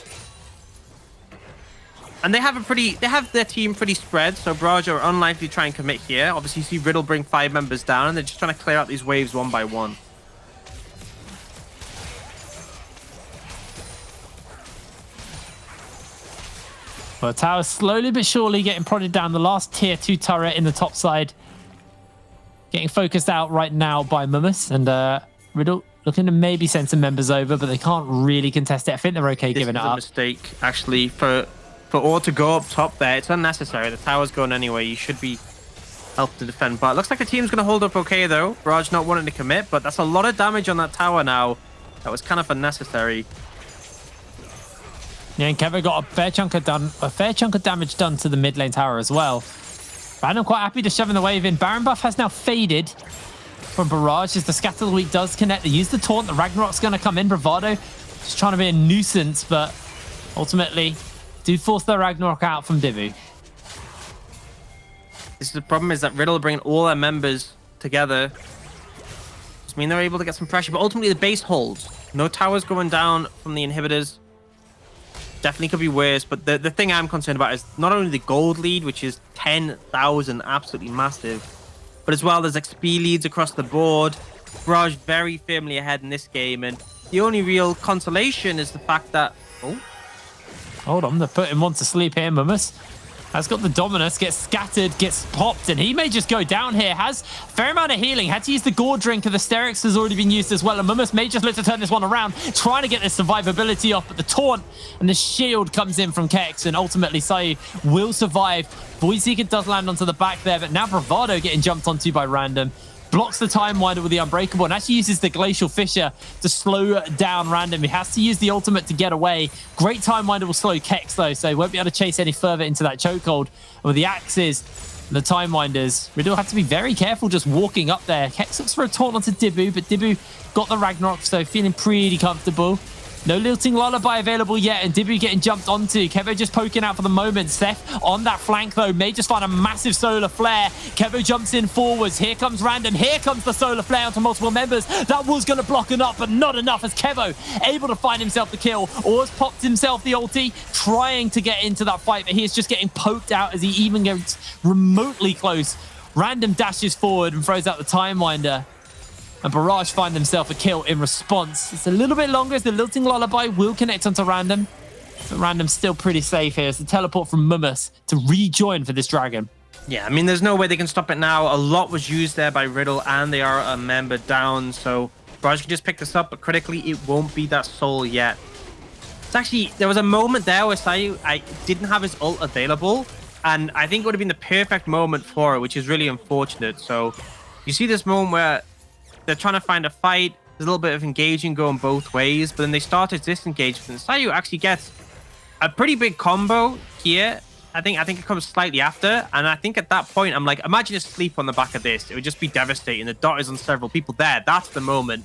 And they have their team pretty spread, so Barrage are unlikely to try and commit here. Obviously, you see Riddle bring 5 members down, and they're just trying to clear out these waves one by one. Well, tower slowly but surely getting prodded down. The last tier 2 turret in the top side getting focused out right now by Mummus, and Riddle looking to maybe send some members over, but they can't really contest it. I think they're okay giving it up. This is a mistake, actually, for Orr to go up top there. It's unnecessary. The tower's going anyway. You should be helped to defend. But it looks like the team's going to hold up okay, though. Barrage not wanting to commit, but that's a lot of damage on that tower now. That was kind of unnecessary. Yeah, and Kevin got a fair chunk of damage done to the mid lane tower as well. Random quite happy to shoving the wave in. Baron buff has now faded from Barrage as the Scatter of the Week does connect. They use the taunt. The Ragnarok's going to come in. Bravado just trying to be a nuisance, but ultimately do force the Ragnarok out from Dibu. This is the problem, is that Riddle are bringing all their members together. Just mean they're able to get some pressure, but ultimately the base holds. No towers going down from the inhibitors. Definitely could be worse, but the thing I'm concerned about is not only the gold lead, which is 10,000, absolutely massive, but as well there's XP leads across the board. Barrage very firmly ahead in this game, and the only real consolation is the fact that... Oh, hold on, they're putting one to sleep here. Mummus has got the Dominus, gets scattered, gets popped, and he may just go down here. Has a fair amount of healing. Had to use the Gore Drink, the Sterix has already been used as well, and Mummus may just look to turn this one around, trying to get this survivability off, but the taunt and the shield comes in from Kex, and ultimately Sayu will survive. Void Seeker does land onto the back there, but now Bravado getting jumped onto by Random. Blocks the Time Winder with the Unbreakable and actually uses the Glacial Fissure to slow down Random. He has to use the ultimate to get away. Great Time Winder will slow Kex though, so he won't be able to chase any further into that chokehold. And with the axes and the Time Winders, Riddle had to be very careful just walking up there. Kex looks for a taunt onto Dibu, but Dibu got the Ragnarok, so feeling pretty comfortable. No Lilting Lullaby available yet, and Dibu getting jumped onto. Kevo just poking out for the moment. Seth on that flank, though, may just find a massive solar flare. Kevo jumps in forwards. Here comes Random. Here comes the solar flare onto multiple members. That was going to block enough, but not enough as Kevo able to find himself the kill. Or's popped himself the ulti, trying to get into that fight, but he is just getting poked out as he even gets remotely close. Random dashes forward and throws out the Time Winder. And Barrage find themselves a kill in response. It's a little bit longer as the Lilting Lullaby will connect onto Random. But Random's still pretty safe here. It's the teleport from Mummus to rejoin for this dragon. yeah, I mean, there's no way they can stop it now. A lot was used there by Riddle, and they are a member down. So Barrage can just pick this up, but critically, it won't be that soul yet. It's actually, there was a moment there where Sayu didn't have his ult available, and I think it would have been the perfect moment for it, which is really unfortunate. So you see this moment where they're trying to find a fight. There's a little bit of engaging going both ways, but then they start to disengage, and Sayu actually gets a pretty big combo here. I think it comes slightly after, and I think at that point, I'm like, imagine a sleep on the back of this. It would just be devastating. The dot is on several people there. That's the moment.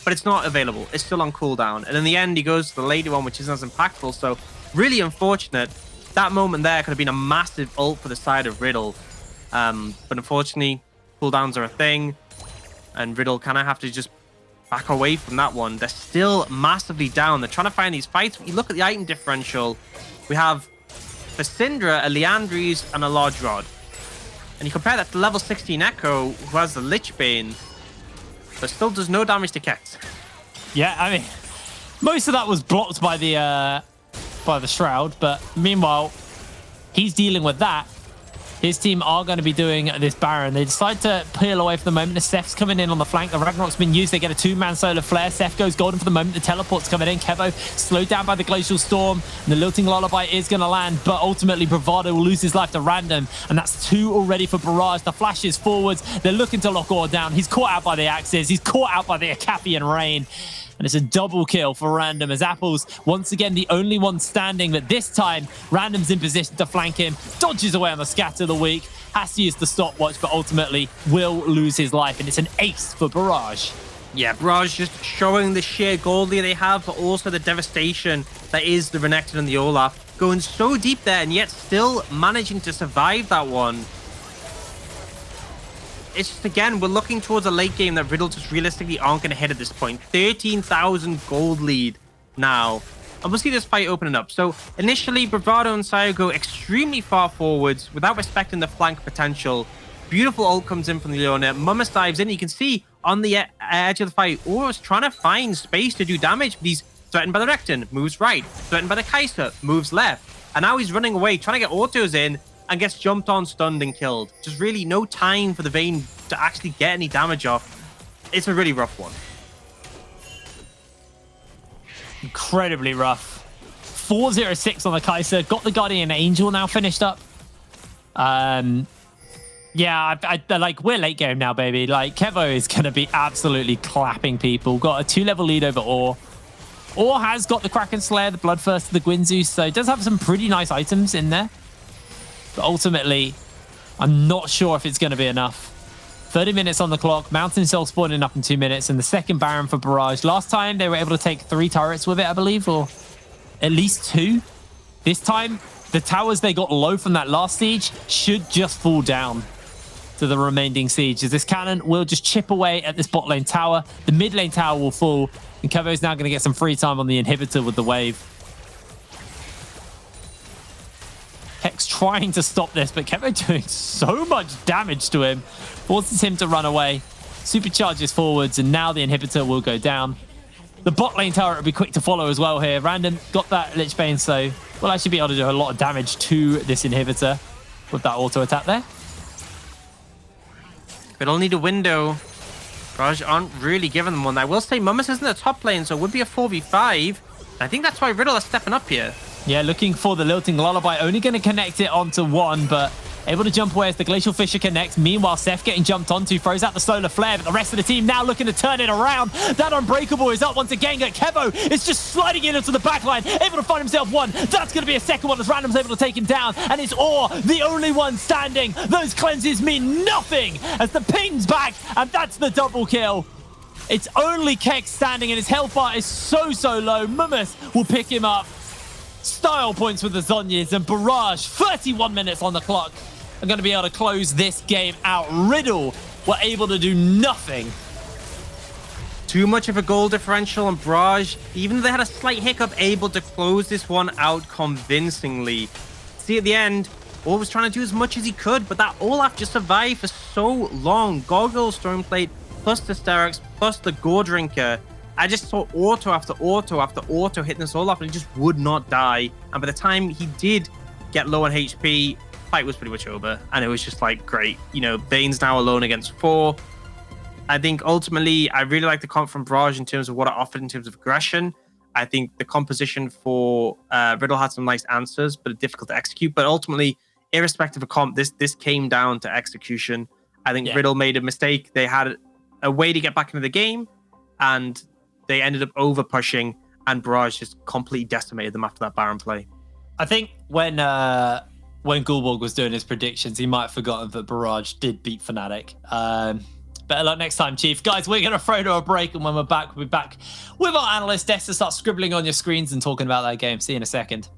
But it's not available. It's still on cooldown. And in the end, he goes to the lady one, which isn't as impactful. So really unfortunate. That moment there could have been a massive ult for the side of Riddle. But unfortunately, cooldowns are a thing. And Riddle kind of have to just back away from that one. They're still massively down. They're trying to find these fights. You look at the item differential. We have for Syndra, a Liandry's, and a Large Rod. And you compare that to level 16 Echo, who has the Lich Bane, but still does no damage to Kex. Yeah, I mean, most of that was blocked by the Shroud, but meanwhile, he's dealing with that. His team are going to be doing this Baron. They decide to peel away for the moment. Seth's coming in on the flank. The Ragnarok's been used. They get a two-man solar flare. Seth goes golden for the moment. The teleport's coming in. Kevo slowed down by the Glacial Storm. And the Lilting Lullaby is going to land, but ultimately Bravado will lose his life to Random. And that's two already for Barrage. The flashes forwards. They're looking to lock Orr down. He's caught out by the axes. He's caught out by the Acapian Rain. And it's a double kill for Random as Apple's once again the only one standing, but this time Random's in position to flank him, dodges away on the scatter of the week, has to use the stopwatch, but ultimately will lose his life, and it's an ace for Barrage. Yeah, Barrage just showing the sheer gold lead they have, but also the devastation that is the Renekton and the Olaf. Going so deep there and yet still managing to survive that one. It's just, again, we're looking towards a late game that Riddle just realistically aren't going to hit at this point. 13,000 gold lead now and we'll see this fight opening up. So initially, Bravado and Sayo go extremely far forwards without respecting the flank potential. Beautiful ult comes in from the Leona. Mummus dives in. You can see on the edge of the fight, Oro's trying to find space to do damage, but he's threatened by the Rekton, moves right. Threatened by the Kai'Sa, moves left. And now he's running away, trying to get autos in, and gets jumped on, stunned, and killed. Just really no time for the Vayne to actually get any damage off. It's a really rough one. Incredibly rough. 406 on the Kai'Sa. Got the Guardian Angel now finished up. Yeah, I like, we're late game now, baby. Like, Kevo is going to be absolutely clapping people. Got a 2-level lead over Or. Or has got the Kraken Slayer, the Bloodthirst, the Gwynzeus, so it does have some pretty nice items in there. But ultimately, I'm not sure if it's going to be enough. 30 minutes on the clock, Mountain Soul spawning up in 2 minutes, and the second Baron for Barrage. Last time, they were able to take 3 turrets with it, I believe, or at least 2. This time, the towers they got low from that last siege should just fall down to the remaining siege, as this cannon will just chip away at this bot lane tower. The mid lane tower will fall, and Kevo's now going to get some free time on the inhibitor with the wave. Hex trying to stop this, but Kevo doing so much damage to him. Forces him to run away. Supercharges forwards, and now the inhibitor will go down. The bot lane tower will be quick to follow as well here. Random got that Lich Bane, so we'll actually be able to do a lot of damage to this inhibitor with that auto attack there. It'll need a window. Barrage aren't really giving them one. I will say Mummus is in the top lane, so it would be a 4v5. I think that's why Riddle is stepping up here. Yeah, looking for the Lilting Lullaby. Only going to connect it onto one, but able to jump away as the Glacial Fissure connects. Meanwhile, Seth getting jumped onto, throws out the Solar Flare, but the rest of the team now looking to turn it around. That Unbreakable is up once again. Kevo is just sliding in into the backline, able to find himself one. That's going to be a second one as Random's able to take him down, and it's Or, the only one standing. Those cleanses mean nothing as the ping's back, and that's the double kill. It's only Keck standing, and his health bar is so low. Mummus will pick him up. Style points with the Zhonyas, and Barrage, 31 minutes on the clock, are going to be able to close this game out. Riddle were able to do nothing. Too much of a goal differential, and Barrage, even though they had a slight hiccup, able to close this one out convincingly. See, at the end, Or was trying to do as much as he could, but that Olaf just survived for so long. Goggle, Stormplate, plus the Sterix, plus the Gore Drinker. I just saw auto after auto after auto hitting this Olaf, and he just would not die. And by the time he did get low on HP, fight was pretty much over. And it was just like, great. You know, Vayne's now alone against 4. I think ultimately, I really like the comp from Barrage in terms of what it offered in terms of aggression. I think the composition for Riddle had some nice answers, but difficult to execute. But ultimately, irrespective of comp, this came down to execution. I think Riddle made a mistake. They had a way to get back into the game, and they ended up over pushing, and Barrage just completely decimated them after that Baron play. I think when Gulborg was doing his predictions, he might have forgotten that Barrage did beat Fnatic. Better luck next time, Chief. Guys, we're going to throw to a break, and when we're back, we'll be back with our analyst desk to start scribbling on your screens and talking about that game. See you in a second.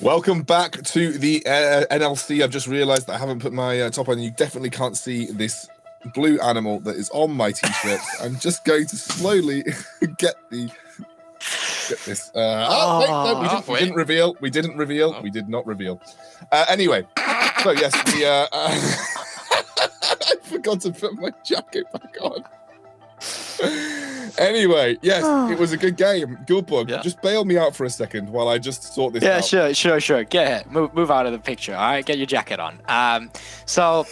Welcome back to the NLC. I've just realised that I haven't put my top on. You definitely can't see this blue animal that is on my t-shirt. I'm just going to slowly get this. Wait, we didn't reveal. We didn't reveal. We did not reveal. Anyway, so yes, I forgot to put my jacket back on. Anyway, yes, it was a good game. Goldbug, just bail me out for a second while I just sort this out. Yeah, sure. Get ahead. Move out of the picture. All right, get your jacket on. So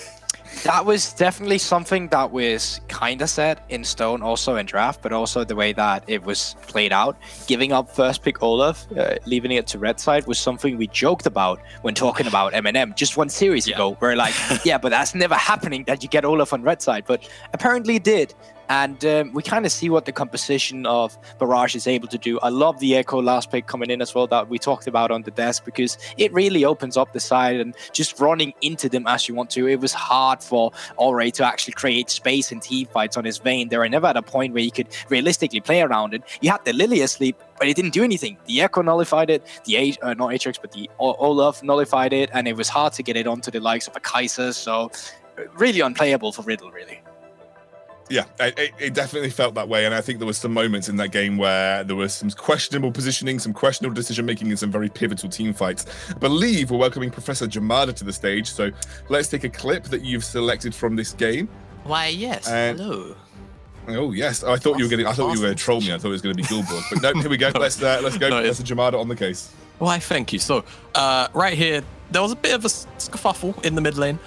that was definitely something that was kind of set in stone also in draft, but also the way that it was played out. Giving up first pick Olaf, leaving it to red side was something we joked about when talking about M&M just one series ago. We're like, yeah, but that's never happening that you get Olaf on red side, but apparently it did. And we kind of see what the composition of Barrage is able to do. I love the Echo last pick coming in as well that we talked about on the desk, because it really opens up the side and just running into them as you want to. It was hard for Ore to actually create space in team fights on his vein. They were never at a point where you could realistically play around it. You had the Lily asleep, but it didn't do anything. The Echo nullified it, not Atrix, but the Olaf nullified it, and it was hard to get it onto the likes of a Kaiser. So really unplayable for Riddle, really. Yeah, it definitely felt that way, and I think there was some moments in that game where there was some questionable positioning, some questionable decision-making, and some very pivotal team fights. I believe we're welcoming Professor Jamada to the stage, so let's take a clip that you've selected from this game. Why, yes, hello. Oh, yes, I thought you were going to troll me. I thought it was going to be Gulborg, but no, here we go. Let's go, Professor Jamada on the case. Why, thank you. So, right here, there was a bit of a scuffle in the mid lane,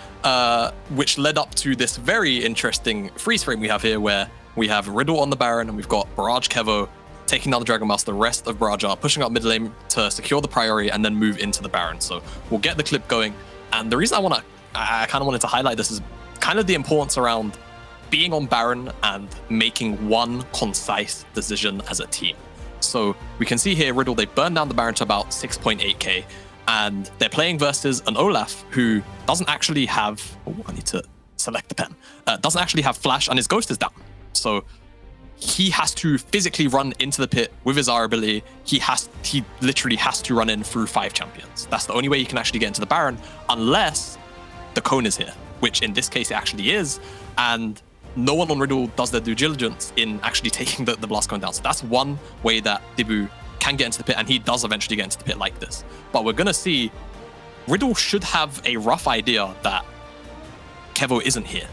which led up to this very interesting freeze frame we have here, where we have Riddle on the Baron, and we've got Barrage Kevo taking down the Dragon Master. The rest of Barrage are pushing up mid lane to secure the priority and then move into the Baron. So we'll get the clip going. And the reason I kind of wanted to highlight this is kind of the importance around being on Baron and making one concise decision as a team. So we can see here, Riddle, they burned down the Baron to about 6.8k. And they're playing versus an Olaf who doesn't actually have... Oh, I need to select the pen. Doesn't actually have flash, and his ghost is down. So he has to physically run into the pit with his R ability. He literally has to run in through 5 champions. That's the only way he can actually get into the Baron, unless the cone is here, which in this case it actually is. And no one on Riddle does their due diligence in actually taking the blast cone down. So that's one way that Dibu can get into the pit, and he does eventually get into the pit like this. But we're going to see Riddle should have a rough idea that Kevo isn't here,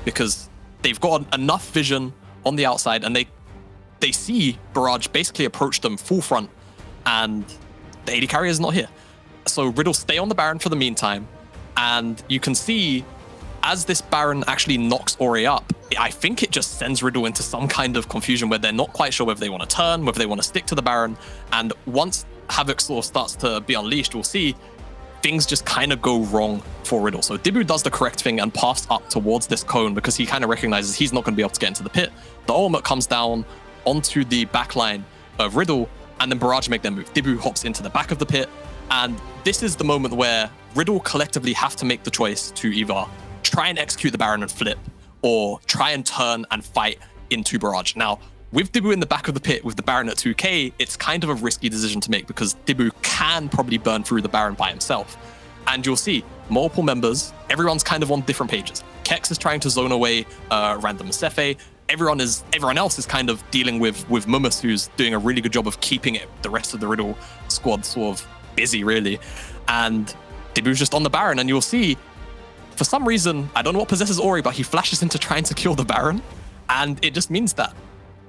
because they've got enough vision on the outside, and they see Barrage basically approach them full front, and the AD carrier is not here. So Riddle stay on the Baron for the meantime, and you can see as this Baron actually knocks Ore up, I think it just sends Riddle into some kind of confusion where they're not quite sure whether they want to turn, whether they want to stick to the Baron. And once Havoc sort of starts to be unleashed, we'll see things just kind of go wrong for Riddle. So Dibu does the correct thing and pass up towards this cone because he kind of recognizes he's not going to be able to get into the pit. The ultimate comes down onto the backline of Riddle, and then Barrage make their move. Dibu hops into the back of the pit, and this is the moment where Riddle collectively have to make the choice to either try and execute the Baron and flip, or try and turn and fight into Barrage. Now, with Dibu in the back of the pit with the Baron at 2k, it's kind of a risky decision to make because Dibu can probably burn through the Baron by himself. And you'll see multiple members, everyone's kind of on different pages. Kex is trying to zone away random Sefe. Everyone else is kind of dealing with Mumus, who's doing a really good job of keeping the rest of the Riddle squad sort of busy, really. And Dibu's just on the Baron, and you'll see, for some reason, I don't know what possesses Ori, but he flashes in to try and secure the Baron, and it just means that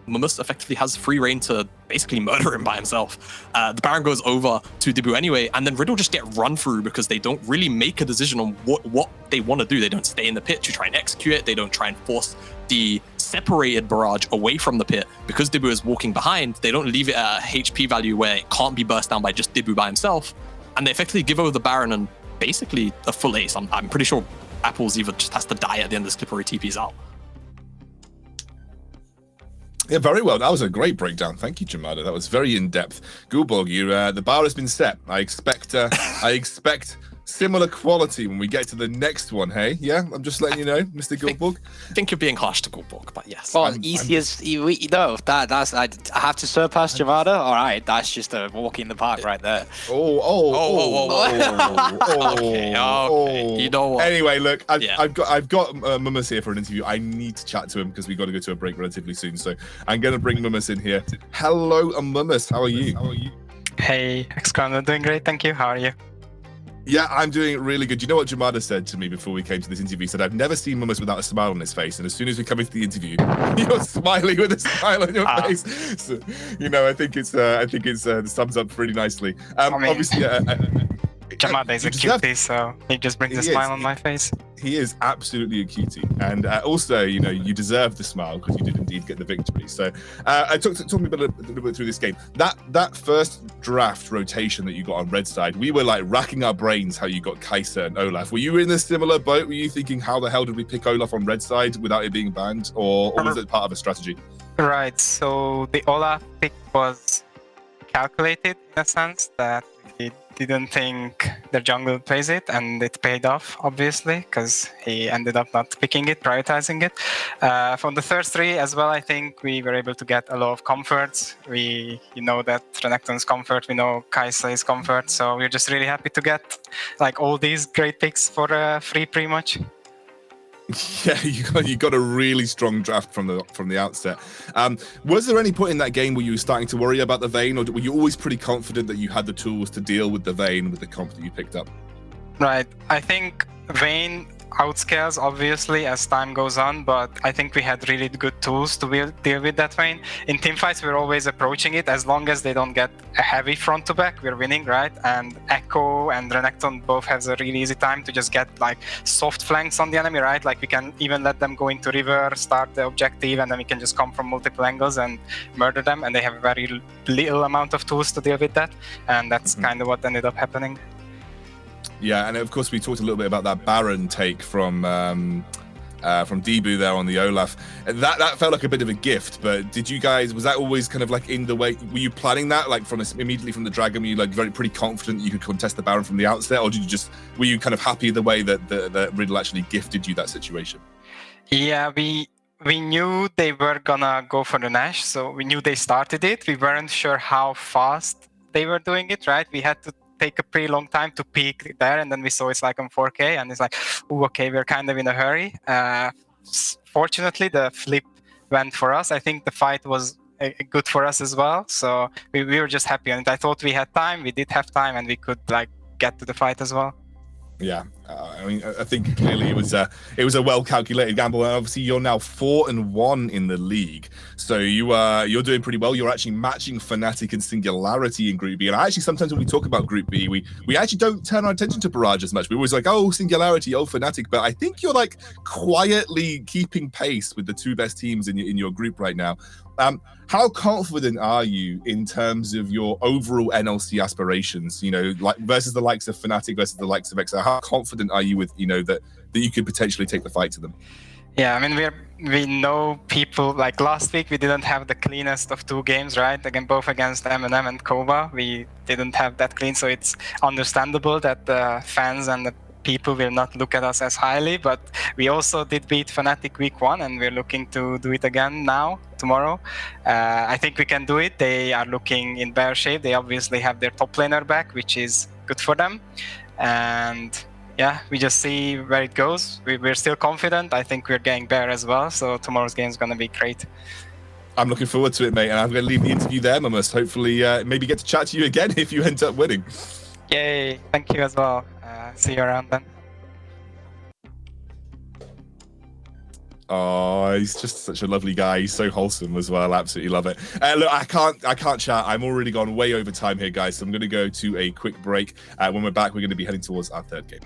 Mumus effectively has free reign to basically murder him by himself. The Baron goes over to Dibu anyway, and then Riddle just get run through because they don't really make a decision on what they want to do. They don't stay in the pit to try and execute it. They don't try and force the separated Barrage away from the pit. Because Dibu is walking behind, they don't leave it at a HP value where it can't be burst down by just Dibu by himself, and they effectively give over the Baron and basically a full ace. I'm pretty sure Apples either just has to die at the end of this clip or he TP's out. Yeah, very well. That was a great breakdown. Thank you, Jamada. That was very in-depth. Gulborg, the bar has been set. I expect similar quality when we get to the next one, hey? Yeah, I'm just letting you know, Mr. Goldbug. I think you're being harsh to Goldbug, but yes. Well, easiest. That's I have to surpass Jamada. All right, that's just a walk in the park right there. Okay. You know what? Anyway, look, I've got Mummus here for an interview. I need to chat to him because we got to go to a break relatively soon. So I'm going to bring Mummus in here. Hello, Mummus. How are you? Hey, Excalibur, doing great, thank you. How are you? Yeah, I'm doing really good. You know what Jamada said to me before we came to this interview? He said, I've never seen Mummus without a smile on his face. And as soon as we come into the interview, you're smiling with a smile on your face. So, I think it sums up pretty nicely. Obviously, Jamada is a cutie, so he just brings a smile on my face. He is absolutely a cutie, and also, you deserve the smile because you did indeed get the victory. So, talk me a little bit through this game. That first draft rotation that you got on red side, we were like racking our brains how you got Kai'Sa and Olaf. Were you in a similar boat? Were you thinking, how the hell did we pick Olaf on red side without it being banned, or was it part of a strategy? Right. So the Olaf pick was calculated in a sense that he didn't think the jungle plays it, and it paid off, obviously, because he ended up not picking it, prioritizing it. From the first three as well, I think we were able to get a lot of comforts. We know that Renekton's comfort, we know Kai'Sa's comfort, so we're just really happy to get like all these great picks for free, pretty much. Yeah, you got a really strong draft from the outset. Was there any point in that game where you were starting to worry about the Vayne, or were you always pretty confident that you had the tools to deal with the Vayne with the comp that you picked up? Right. I think Vayne outscales obviously as time goes on, but I think we had really good tools to deal with that Vayne. In teamfights, we're always approaching it as long as they don't get a heavy front to back, we're winning, right? And Echo and Renekton both have a really easy time to just get like soft flanks on the enemy, right? Like we can even let them go into river, start the objective, and then we can just come from multiple angles and murder them, and they have a very little amount of tools to deal with that, and that's kind of what ended up happening. Yeah, and of course we talked a little bit about that Baron take from Debu there on the Olaf. That felt like a bit of a gift, but did you guys, was that always kind of like in the way? Were you planning that like immediately from the Dragon? Were you like pretty confident that you could contest the Baron from the outset, or were you kind of happy the way that the Riddle actually gifted you that situation? Yeah, we knew they were gonna go for the Nash, so we knew they started it. We weren't sure how fast they were doing it, right? We had to take a pretty long time to peak there, and then we saw it's like on 4K, and it's like, ooh, okay, we're kind of in a hurry. Fortunately, the flip went for us. I think the fight was good for us as well, so we were just happy. And I thought we had time. We did have time, and we could like get to the fight as well. Yeah, I mean, I think clearly it was a well-calculated gamble, and obviously you're now 4-1 in the league, so you're doing pretty well. You're actually matching Fnatic and Singularity in Group B, and actually sometimes when we talk about Group B, we actually don't turn our attention to Barrage as much. We always like, oh, Singularity, oh, Fnatic, but I think you're like quietly keeping pace with the two best teams in your group right now. How confident are you in terms of your overall NLC aspirations? Like versus the likes of Fnatic versus the likes of XR. How confident are you with that you could potentially take the fight to them? Yeah, I mean we know people. Like last week, we didn't have the cleanest of two games, right? Again, both against M&M and Koba, we didn't have that clean. So it's understandable that the fans and the people will not look at us as highly, but we also did beat Fnatic week 1, and we're looking to do it again tomorrow. I think we can do it. They are looking in bear shape. They obviously have their top laner back, which is good for them. And yeah, we just see where it goes. We're still confident. I think we're getting bear as well, so tomorrow's game is going to be great. I'm looking forward to it, mate, and I'm going to leave the interview there, Mummus. Hopefully maybe get to chat to you again if you end up winning. Yay, thank you as well. See you around then. Oh, he's just such a lovely guy. He's so wholesome as well. Absolutely love it. Look, I can't chat. I'm already gone way over time here, guys. So I'm going to go to a quick break. When we're back, we're going to be heading towards our third game.